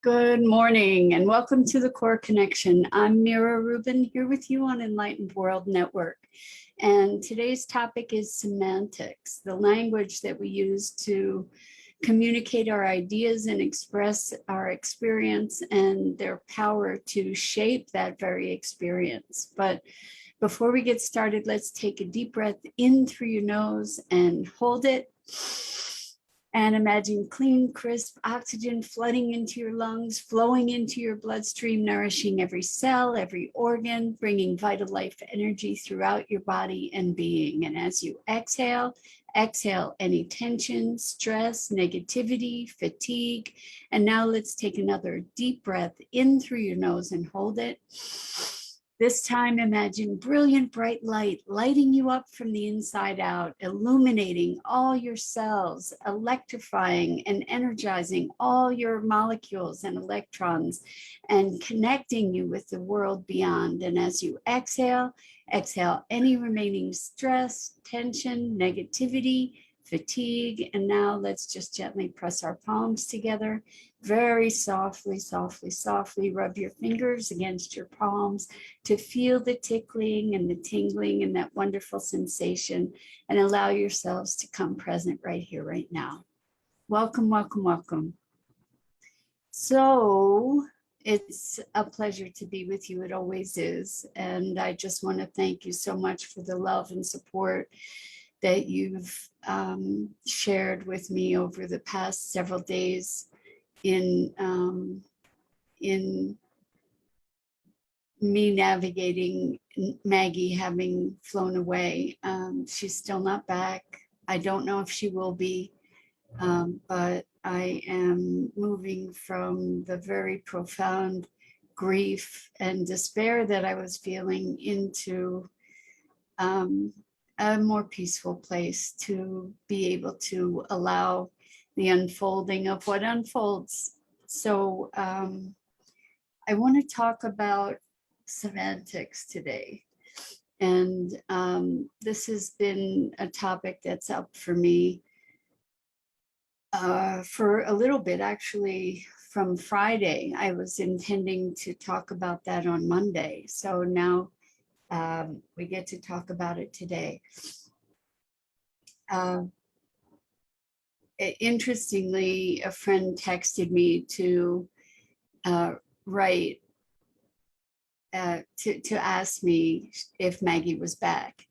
Good morning and welcome to the Core Connection. I'm Mira Rubin here with you on Enlightened World Network. And today's topic is semantics, the language that we use to communicate our ideas and express our experience and their power to shape that very experience. But before we get started, let's take a deep breath in through your nose and hold it. And imagine clean, crisp oxygen flooding into your lungs, flowing into your bloodstream, nourishing every cell, every organ, bringing vital life energy throughout your body and being. And as you exhale, exhale any tension, stress, negativity, fatigue. And now let's take another deep breath in through your nose and hold it. This time, imagine brilliant bright light lighting you up from the inside out, illuminating all your cells, electrifying and energizing all your molecules and electrons, and connecting you with the world beyond. And as you exhale, exhale any remaining stress, tension, negativity, fatigue. And now let's just gently press our palms together. Very softly, softly, softly rub your fingers against your palms to feel the tickling and the tingling and that wonderful sensation, and allow yourselves to come present right here, right now. Welcome, welcome, welcome. So it's a pleasure to be with you. It always is. And I just want to thank you so much for the love and support that you've shared with me over the past several days in me navigating Maggie having flown away. She's still not back. I don't know if she will be, but I am moving from the very profound grief and despair that I was feeling into a more peaceful place to be able to allow the unfolding of what unfolds. So I want to talk about semantics today. And this has been a topic that's up for me for a little bit, actually, from Friday. I was intending to talk about that on Monday. So now we get to talk about it today. Interestingly, a friend texted me to write to ask me if Maggie was back.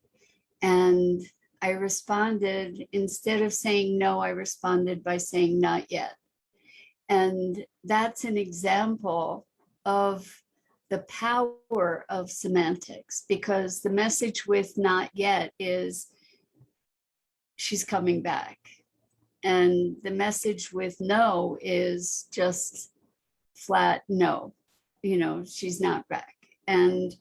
And I responded, instead of saying no, I responded by saying not yet. And that's an example of the power of semantics, because the message with not yet is she's coming back. And the message with no is just flat no, she's not back. And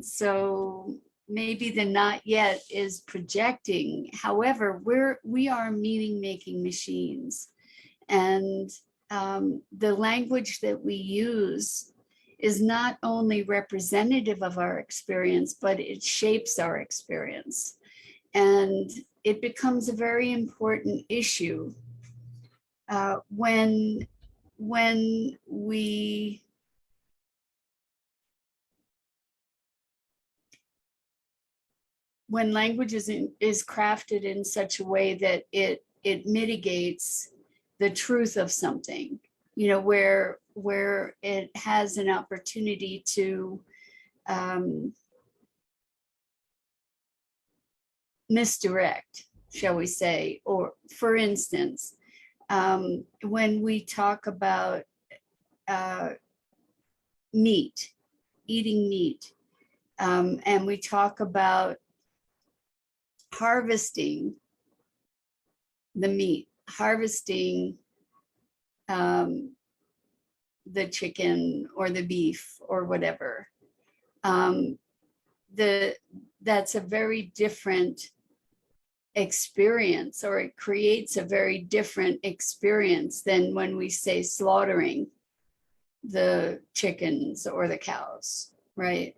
so maybe the not yet is projecting. However, we are meaning-making machines. And the language that we use is not only representative of our experience, but it shapes our experience. And it becomes a very important issue when language is crafted in such a way that it mitigates the truth of something, where it has an opportunity to misdirect, shall we say. Or for instance, when we talk about meat, eating meat, and we talk about harvesting the meat, harvesting the chicken or the beef or whatever, that's a very different experience, or it creates a very different experience than when we say slaughtering the chickens or the cows, right?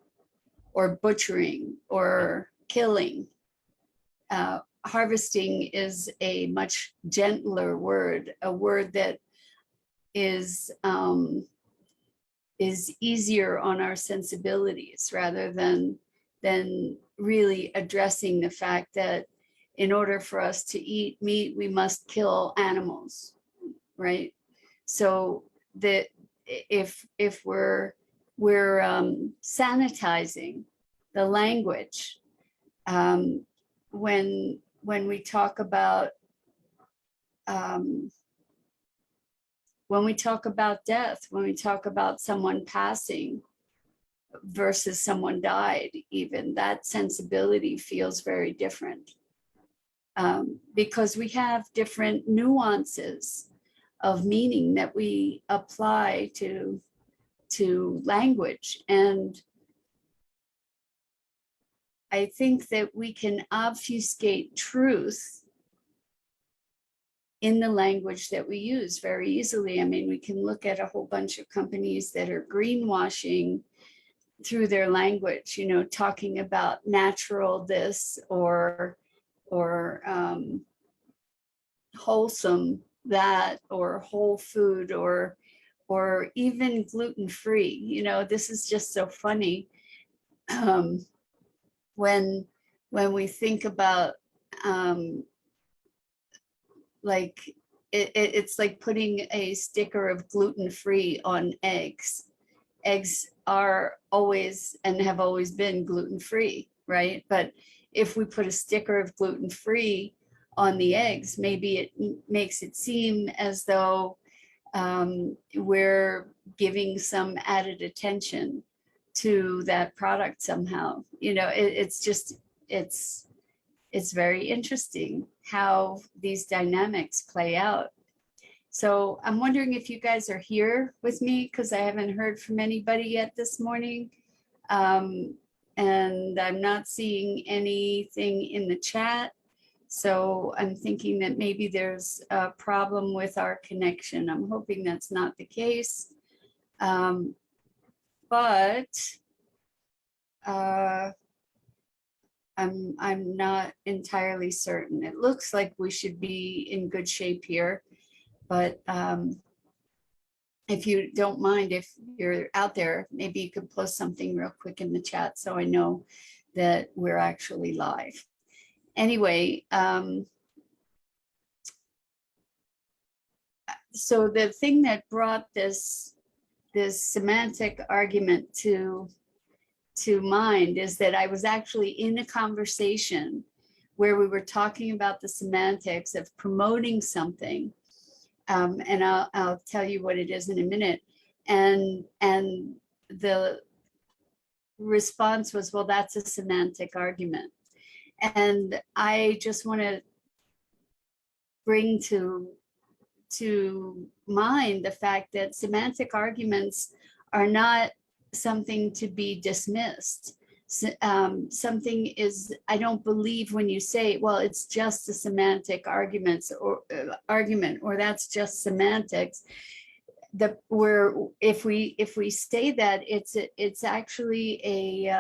Or butchering or killing. Harvesting is a much gentler word, a word that is easier on our sensibilities rather than really addressing the fact that in order for us to eat meat, we must kill animals, right? So that if we're sanitizing the language, when we talk about death, when we talk about someone passing versus someone died, even that sensibility feels very different, because we have different nuances of meaning that we apply to language. And I think that we can obfuscate truth in the language that we use very easily. I mean, we can look at a whole bunch of companies that are greenwashing through their language, you know, talking about natural this or wholesome that, or whole food, or even gluten-free. You know, this is just so funny. When we think about like it's like putting a sticker of gluten-free on eggs. Eggs are always and have always been gluten-free, right? But if we put a sticker of gluten-free on the eggs, maybe it makes it seem as though we're giving some added attention to that product somehow. You know, it's very interesting how these dynamics play out. So I'm wondering if you guys are here with me, because I haven't heard from anybody yet this morning. And I'm not seeing anything in the chat. So I'm thinking that maybe there's a problem with our connection. I'm hoping that's not the case. But I'm not entirely certain. It looks like we should be in good shape here, but if you don't mind, if you're out there, maybe you could post something real quick in the chat so I know that we're actually live. Anyway, so the thing that brought this semantic argument to mind is that I was actually in a conversation where we were talking about the semantics of promoting something, and I'll tell you what it is in a minute. And the response was, well, that's a semantic argument. And I just want to bring to mind the fact that semantic arguments are not something to be dismissed. Something is, I don't believe when you say, well, it's just a semantic argument, or that's just semantics. Where if we say that, it's actually a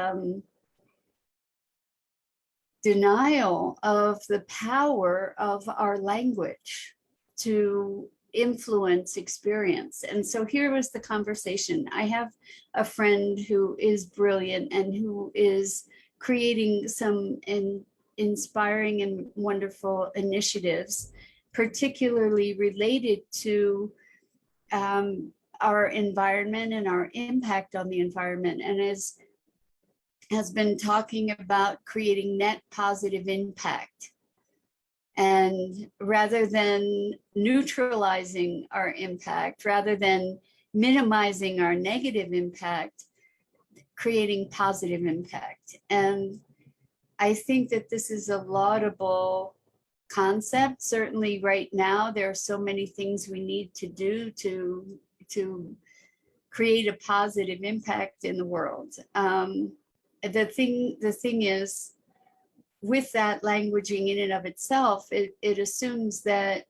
denial of the power of our language to influence experience. And so here was the conversation. I have a friend who is brilliant and who is creating some inspiring and wonderful initiatives, particularly related to our environment and our impact on the environment, and has been talking about creating net positive impact. And rather than neutralizing our impact, rather than minimizing our negative impact, creating positive impact. And I think that this is a laudable concept. Certainly right now, there are so many things we need to do to create a positive impact in the world. The thing is, with that languaging in and of itself, it assumes that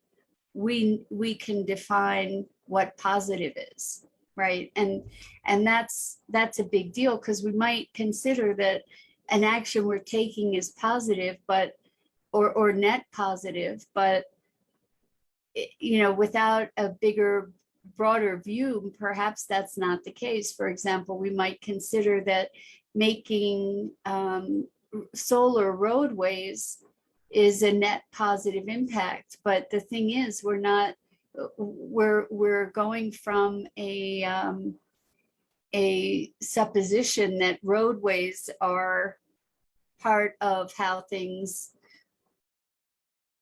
we can define what positive is, right? And that's a big deal, because we might consider that an action we're taking is positive, but or net positive, but you know, without a bigger, broader view, perhaps that's not the case. For example, we might consider that making solar roadways is a net positive impact. But the thing is, we're going from a supposition that roadways are part of how things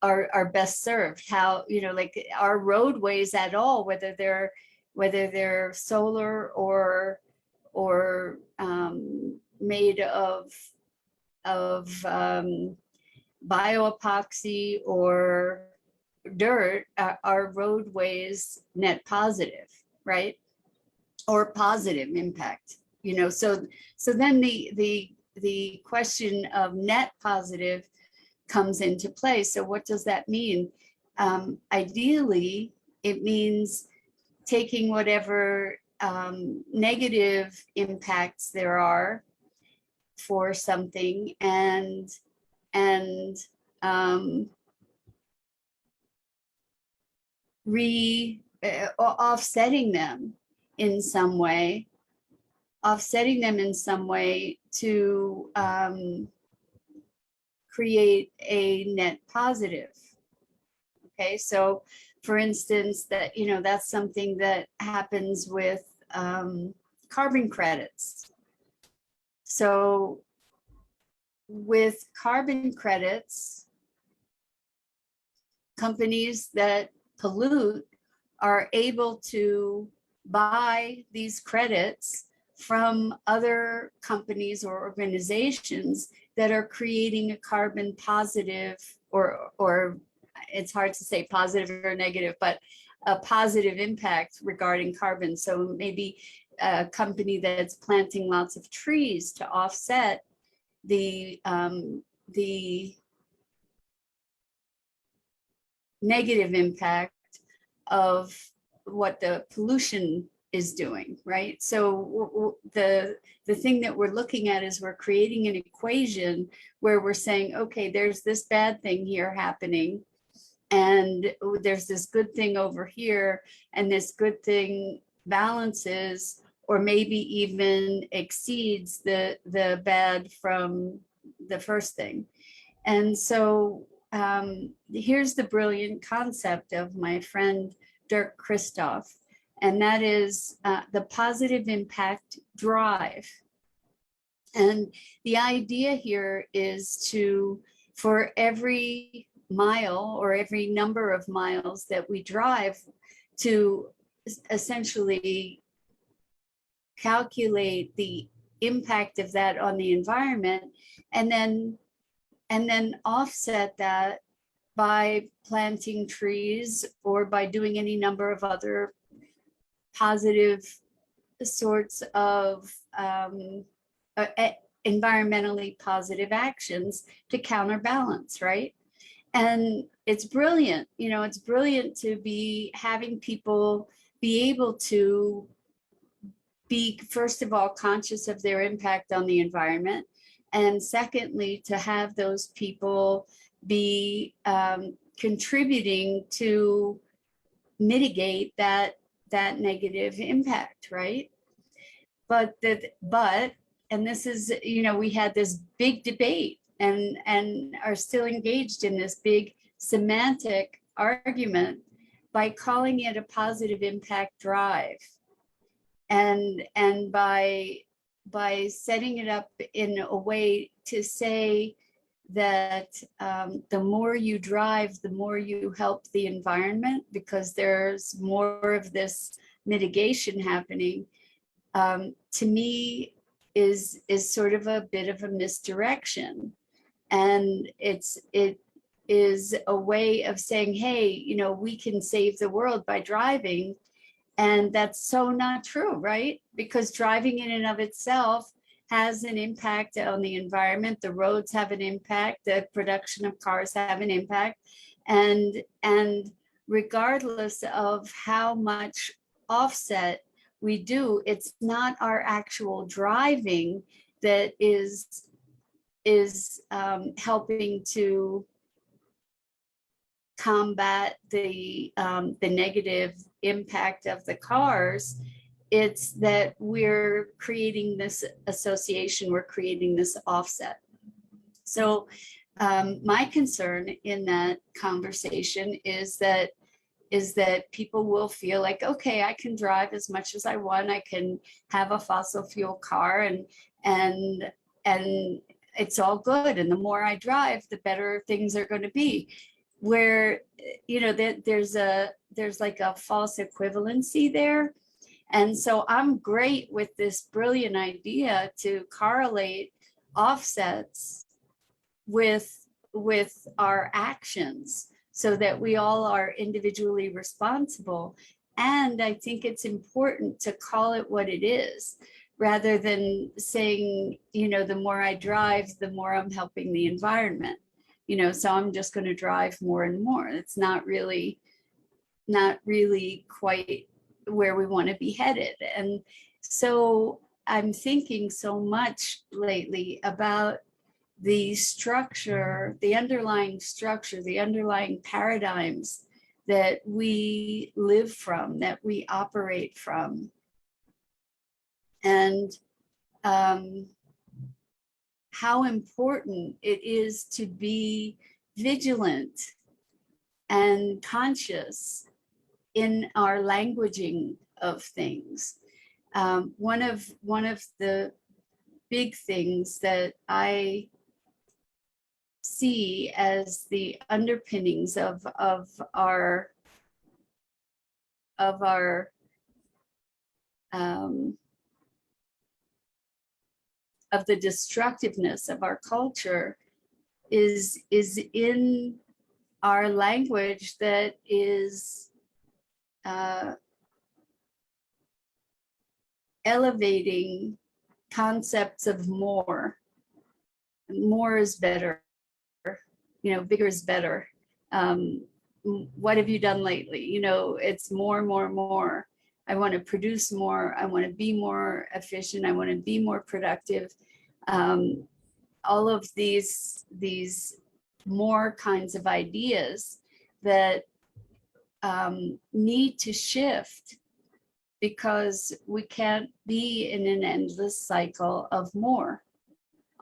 are best served. How, like, our roadways at all, whether they're solar or made of bioepoxy or dirt, are roadways net positive, right? Or positive impact, so then the question of net positive comes into play. So what does that mean? Ideally, it means taking whatever negative impacts there are for something and offsetting them in some way to create a net positive. Okay, so for instance, that's something that happens with carbon credits. So with carbon credits, companies that pollute are able to buy these credits from other companies or organizations that are creating a carbon positive, or it's hard to say positive or negative, but a positive impact regarding carbon. So maybe a company that's planting lots of trees to offset the negative impact of what the pollution is doing, right? So the thing that we're looking at is we're creating an equation where we're saying, okay, there's this bad thing here happening, and there's this good thing over here, and this good thing balances or maybe even exceeds the bad from the first thing. And so here's the brilliant concept of my friend Dirk Christoph, and that is the positive impact drive. And the idea here is for every mile or every number of miles that we drive, to essentially calculate the impact of that on the environment, and then offset that by planting trees or by doing any number of other positive sorts of environmentally positive actions to counterbalance, right? And it's brilliant, it's brilliant to be having people be able to be, first of all, conscious of their impact on the environment, and secondly, to have those people be contributing to mitigate that negative impact, right? But and this is, we had this big debate and are still engaged in this big semantic argument by calling it a positive impact drive, and by setting it up in a way to say that the more you drive, the more you help the environment, because there's more of this mitigation happening, to me is sort of a bit of a misdirection. And it is a way of saying, hey, we can save the world by driving. And that's so not true, right? Because driving in and of itself has an impact on the environment. The roads have an impact. The production of cars have an impact. And regardless of how much offset we do, it's not our actual driving that is helping to combat the negative impact of the cars. It's that we're creating this association, we're creating this offset. So my concern in that conversation is that people will feel like, okay, I can drive as much as I want, I can have a fossil fuel car, and it's all good, and the more I drive, the better things are going to be. Where, you know, there's like a false equivalency there. And so I'm great with this brilliant idea to correlate offsets with our actions so that we all are individually responsible. And I think it's important to call it what it is, rather than saying, you know, the more I drive, the more I'm helping the environment. You know, so I'm just going to drive more and more. It's not really quite where we want to be headed. And so I'm thinking so much lately about the structure, the underlying structure, the underlying paradigms that we live from, that we operate from. And how important it is to be vigilant and conscious in our languaging of things. One of the big things that I see as the underpinnings of our of the destructiveness of our culture is in our language that is elevating concepts of more. More is better, you know, bigger is better. What have you done lately? You know, it's more, more, more. I want to produce more. I want to be more efficient. I want to be more productive. All of these more kinds of ideas that need to shift, because we can't be in an endless cycle of more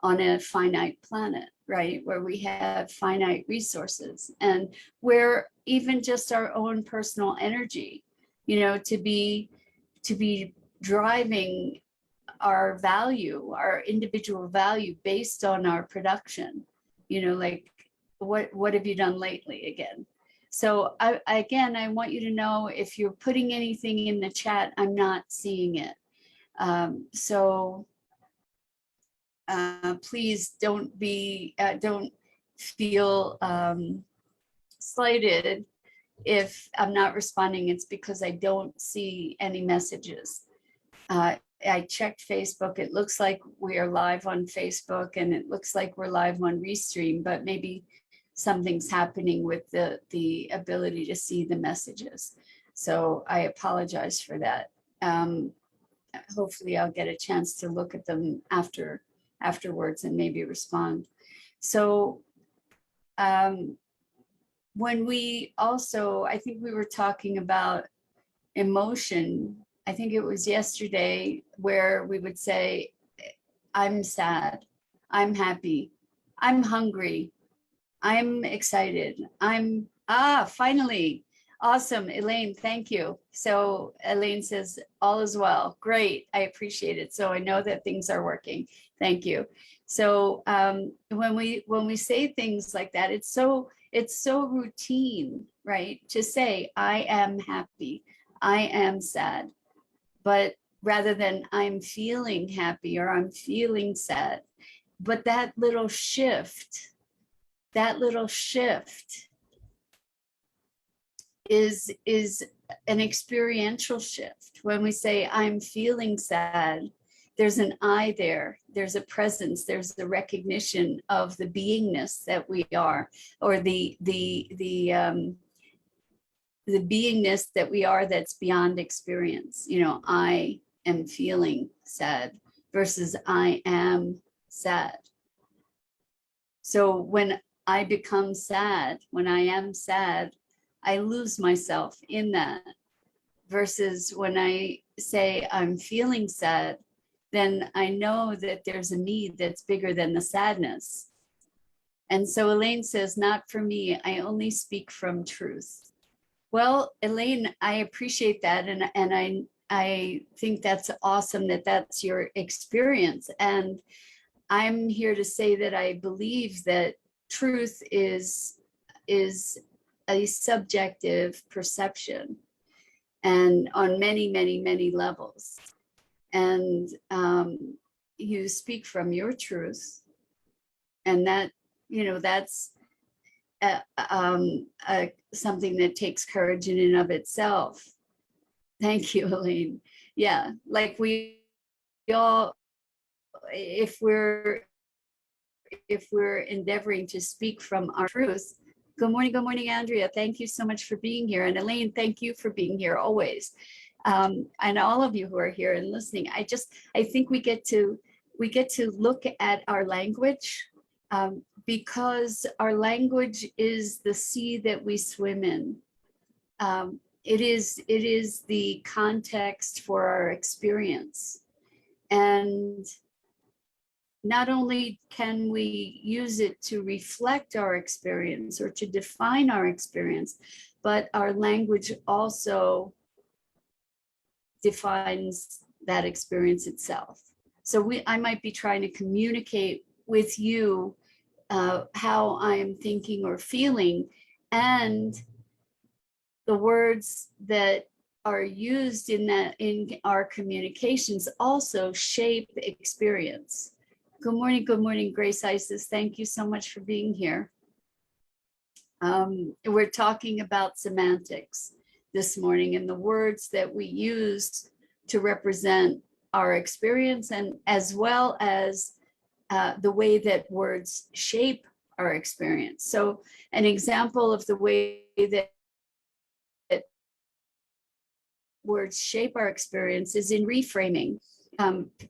on a finite planet, right? Where we have finite resources, and where even just our own personal energy, you know, to be driving our value, our individual value based on our production, you know, like what have you done lately again? So I want you to know, if you're putting anything in the chat, I'm not seeing it. Please don't feel slighted if I'm not responding. It's because I don't see any messages. I checked Facebook. It looks like we are live on Facebook, and it looks like we're live on Restream, but maybe something's happening with the ability to see the messages. So I apologize for that. Hopefully I'll get a chance to look at them afterwards and maybe respond. So when we also, I think we were talking about emotion. I think it was yesterday, where we would say, I'm sad, I'm happy, I'm hungry, I'm excited, finally. Awesome, Elaine, thank you. So Elaine says, all is well. Great, I appreciate it. So I know that things are working. Thank you. So when we say things like that, it's so routine, right? To say, I am happy, I am sad. But rather than I'm feeling happy or I'm feeling sad. But that little shift is an experiential shift. When we say I'm feeling sad, there's an I there, there's a presence, there's the recognition of the beingness that we are, or the beingness that we are that's beyond experience. You know, I am feeling sad versus I am sad. So when I become sad, when I am sad, I lose myself in that. versus when I say I'm feeling sad, then I know that there's a need that's bigger than the sadness. And so Elaine says, not for me, I only speak from truth. Well, Elaine, I appreciate that. And I think that's awesome that that's your experience. And I'm here to say that I believe that truth is a subjective perception, and on many, many, many levels. And you speak from your truth, and that, that's something that takes courage in and of itself. Thank you, Elaine. Yeah, like we all, if we're endeavoring to speak from our truth. Good morning, Andrea. Thank you so much for being here. And Elaine, thank you for being here always. And all of you who are here and listening. I think we get to look at our language, because our language is the sea that we swim in. It is the context for our experience. And not only can we use it to reflect our experience or to define our experience, but our language also defines that experience itself. So I might be trying to communicate with you how I am thinking or feeling, and the words that are used in our communications also shape experience. Good morning, Grace Isis. Thank you so much for being here. We're talking about semantics this morning and the words that we use to represent our experience, and as well as the way that words shape our experience. So an example of the way that words shape our experience is in reframing.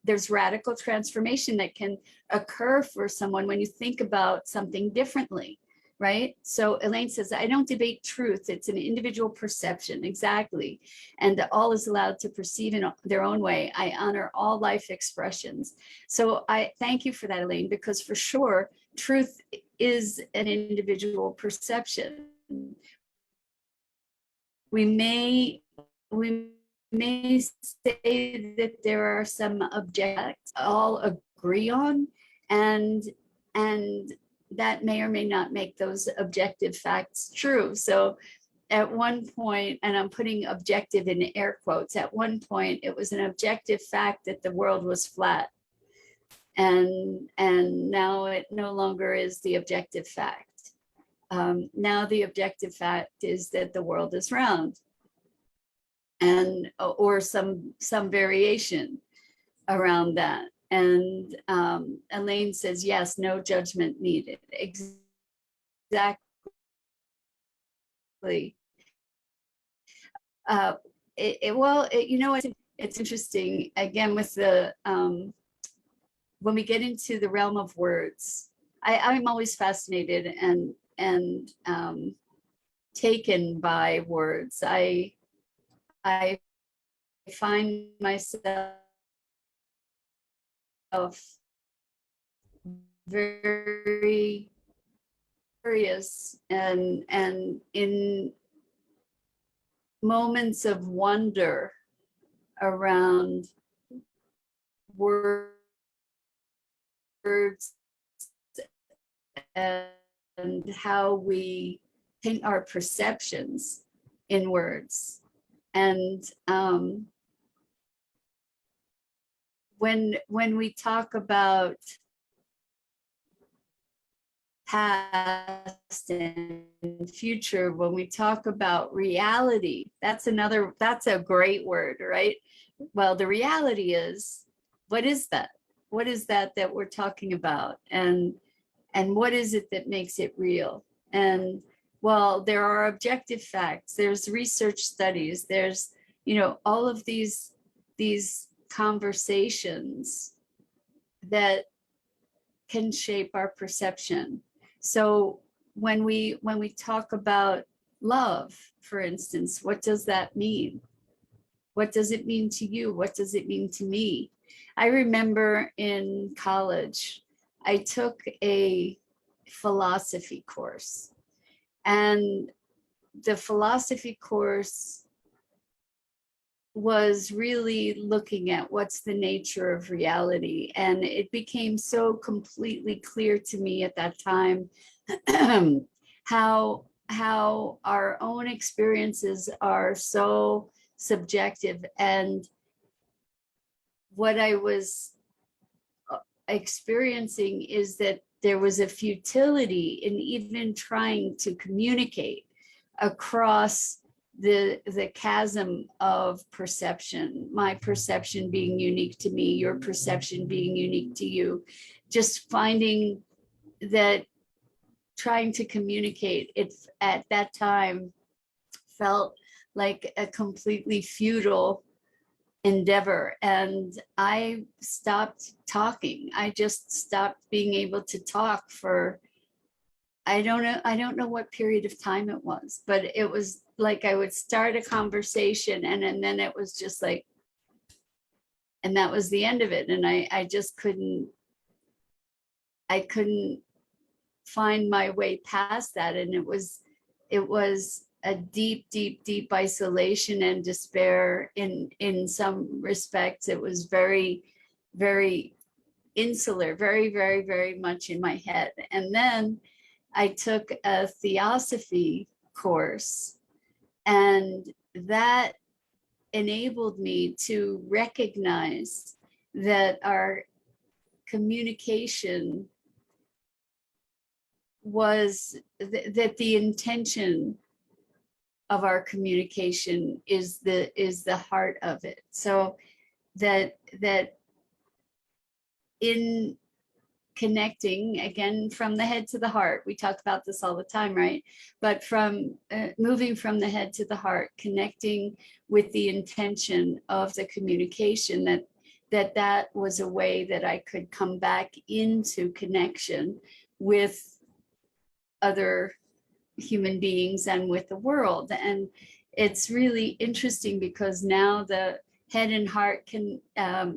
There's radical transformation that can occur for someone when you think about something differently, right? So Elaine says, I don't debate truth. It's an individual perception. Exactly. And all is allowed to perceive in their own way. I honor all life expressions. So I thank you for that, Elaine, because for sure, truth is an individual perception. We may say that there are some objects all agree on, and that may or may not make those objective facts true. So at one point, and I'm putting objective in air quotes, at one point it was an objective fact that the world was flat, and now it no longer is the objective fact. Now the objective fact is that the world is round, and or some variation around that. And Elaine says, yes, no judgment needed. Exactly. It's interesting, again, with the when we get into the realm of words, I'm always fascinated and taken by words. I find myself very curious and in moments of wonder around words and how we paint our perceptions in words. And when we talk about past and future, when we talk about reality, that's a great word, right? Well, the reality is, what is that? What is that we're talking about? And what is it that makes it real? And well, there are objective facts, there's research studies, there's, all of these conversations that can shape our perception. So when we talk about love, for instance, what does that mean? What does it mean to you? What does it mean to me? I remember in college, I took a philosophy course, and the philosophy course was really looking at what's the nature of reality. And it became so completely clear to me at that time how our own experiences are so subjective. And what I was experiencing is that there was a futility in even trying to communicate across the chasm of perception, my perception being unique to me, your perception being unique to you. Just finding that trying to communicate it at that time felt like a completely futile endeavor. And I stopped talking. I just stopped being able to talk for, I don't know what period of time it was, but it was like I would start a conversation and then it was just like, and that was the end of it. And I just couldn't find my way past that. And it was a deep, deep, deep isolation and despair. In some respects, it was very, very insular, very, very, very much in my head. And then I took a theosophy course, and that enabled me to recognize that our communication was that the intention of our communication is the heart of it. So that in connecting, again, from the head to the heart, we talk about this all the time, right? But from moving from the head to the heart, connecting with the intention of the communication, that was a way that I could come back into connection with other human beings and with the world. And it's really interesting because now the head and heart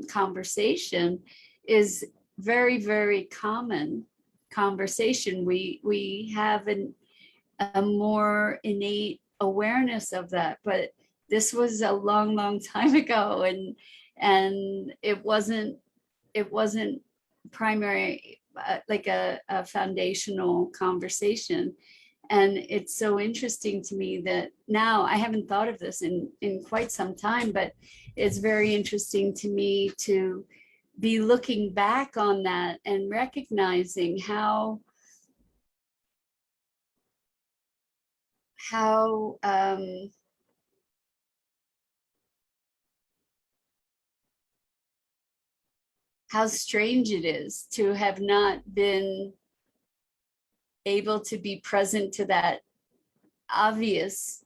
conversation is very, very common conversation. We have a more innate awareness of that, but this was a long, long time ago, and it wasn't primary, like a foundational conversation. And it's so interesting to me that now, I haven't thought of this in quite some time, but it's very interesting to me to be looking back on that and recognizing how strange it is to have not been able to be present to that obvious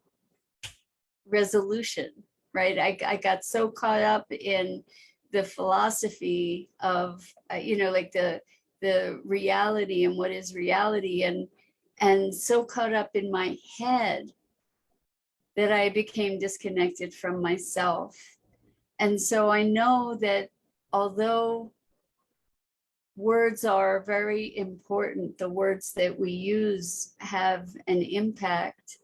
resolution, right? I got so caught up in the philosophy of, like the reality and what is reality, and so caught up in my head that I became disconnected from myself. And so I know that although words are very important, the words that we use have an impact,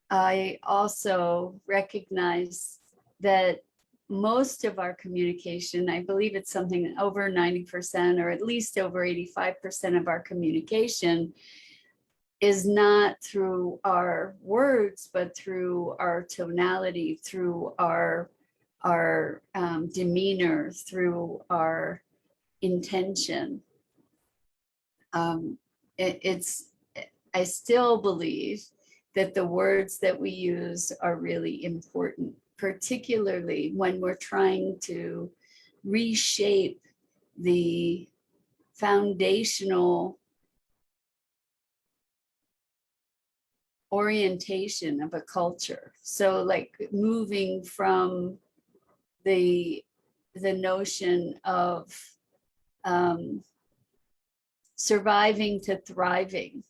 I also recognize that most of our communication, I believe it's something over 90% or at least over 85% of our communication, is not through our words, but through our tonality, through our demeanor, through our intention. I still believe that the words that we use are really important, particularly when we're trying to reshape the foundational orientation of a culture. So like moving from the notion of surviving to thriving,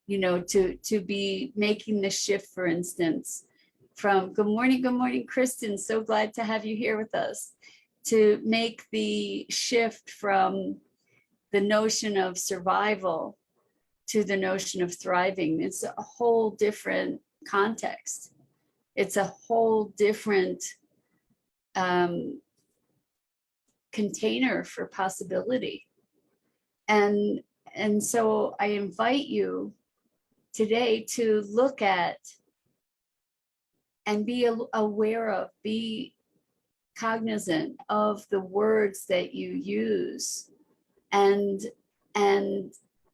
to be making the shift, for instance, from good morning, Kristen. So glad to have you here with us to make the shift from the notion of survival to the notion of thriving. It's a whole different context. It's a whole different container for possibility. And so I invite you today to look at and be aware of, be cognizant of the words that you use, and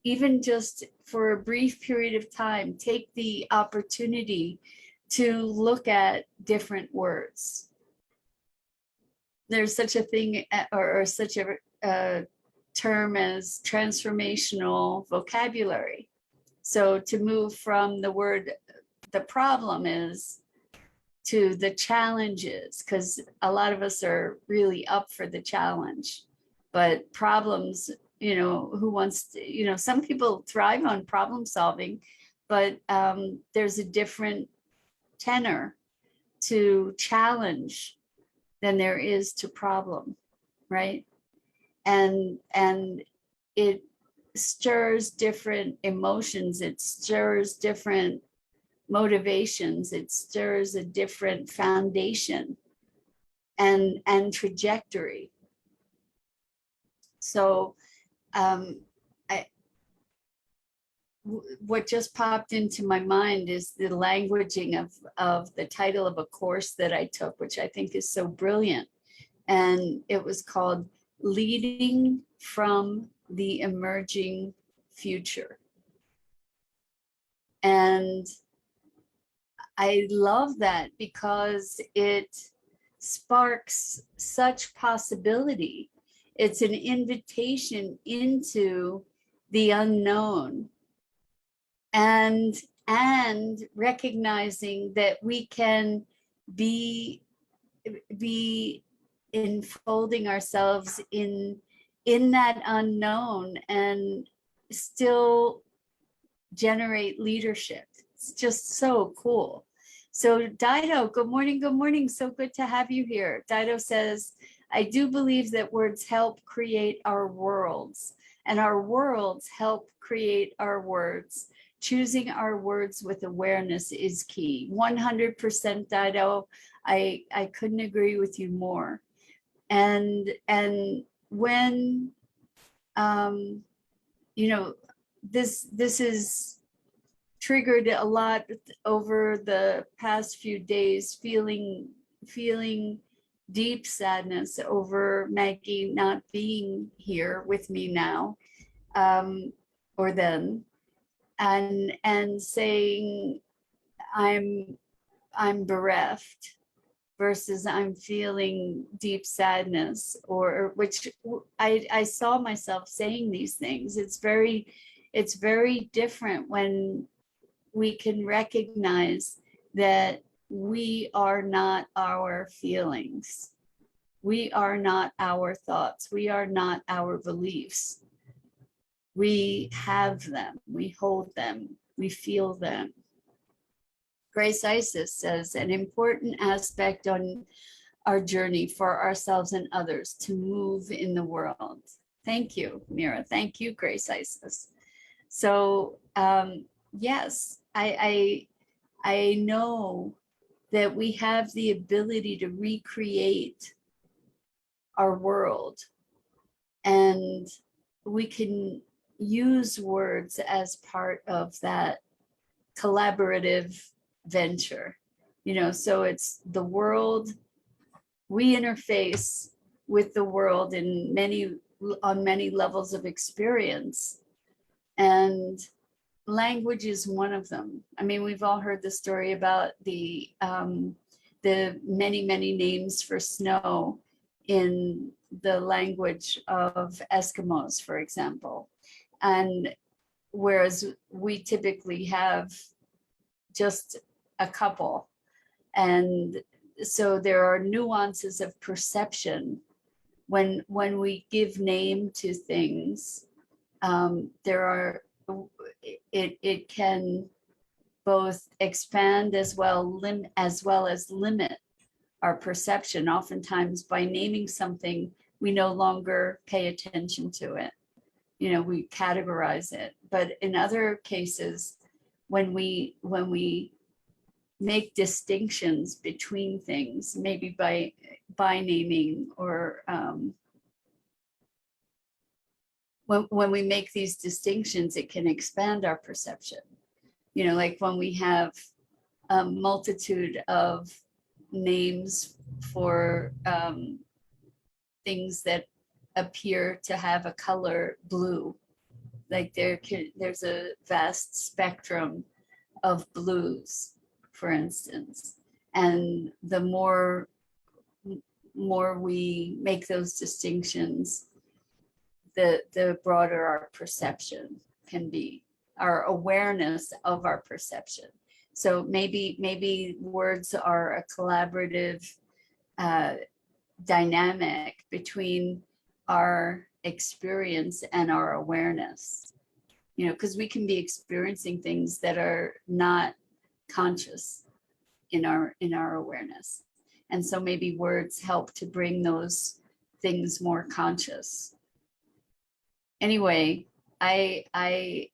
even just for a brief period of time, take the opportunity to look at different words. There's such a thing, or such a term as transformational vocabulary. So to move from the word the problem is to the challenges, because a lot of us are really up for the challenge, but problems, who wants to, some people thrive on problem solving, but there's a different tenor to challenge than there is to problem, right? And it stirs different emotions, it stirs different motivations, it stirs a different foundation and trajectory. So what just popped into my mind is the languaging of the title of a course that I took, which I think is so brilliant. And it was called Leading from the Emerging Future. And I love that because it sparks such possibility. It's an invitation into the unknown, and recognizing that we can be enfolding ourselves in that unknown and still generate leadership. It's just so cool. So Dido, good morning. So good to have you here. Dido says, I do believe that words help create our worlds, and our worlds help create our words. Choosing our words with awareness is key. 100% Dido. I couldn't agree with you more. And when this is triggered a lot over the past few days, feeling deep sadness over Maggie not being here with me now, or then, and saying I'm bereft versus I'm feeling deep sadness, or which I saw myself saying these things. It's very different when we can recognize that we are not our feelings. We are not our thoughts. We are not our beliefs. We have them, we hold them, we feel them. Grace Isis says, an important aspect on our journey for ourselves and others to move in the world. Thank you, Mira. Thank you, Grace Isis. So yes, I know that we have the ability to recreate our world, and we can use words as part of that collaborative venture. So it's the world, we interface with the world on many levels of experience, and language is one of them. I mean, we've all heard the story about the many names for snow in the language of Eskimos, for example. And whereas we typically have just a couple. And so there are nuances of perception when we give name to things. It can both expand as well as limit our perception. Oftentimes by naming something, we no longer pay attention to it. We categorize it. But in other cases, when we make distinctions between things, maybe by naming, or when we make these distinctions, it can expand our perception. Like when we have a multitude of names for things that appear to have a color blue. Like there's a vast spectrum of blues, for instance. And the more we make those distinctions, the broader our perception can be, our awareness of our perception. So maybe words are a collaborative dynamic between our experience and our awareness, because we can be experiencing things that are not conscious in our awareness. And so maybe words help to bring those things more conscious. Anyway, I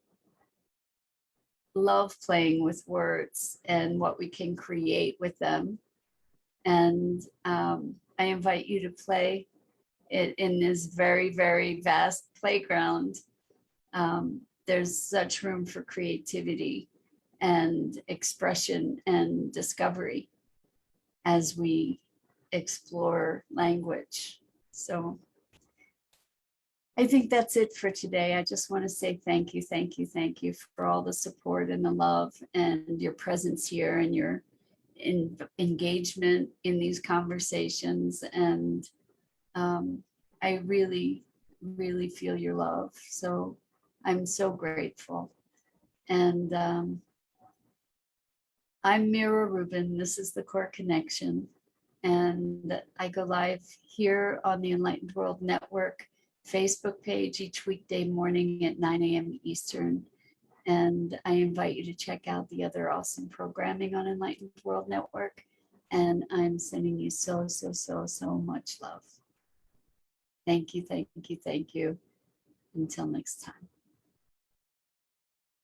love playing with words and what we can create with them. And I invite you to play it in this very, very vast playground. There's such room for creativity and expression and discovery as we explore language. So I think that's it for today. I just want to say thank you for all the support and the love and your presence here and your engagement in these conversations. And I really, really feel your love. So I'm so grateful. And I'm Mira Rubin. This is the Core Connection. And I go live here on the Enlightened World Network Facebook page each weekday morning at 9 a.m. Eastern. And I invite you to check out the other awesome programming on Enlightened World Network. And I'm sending you so, so, so, so much love. Thank you, thank you, thank you. Until next time.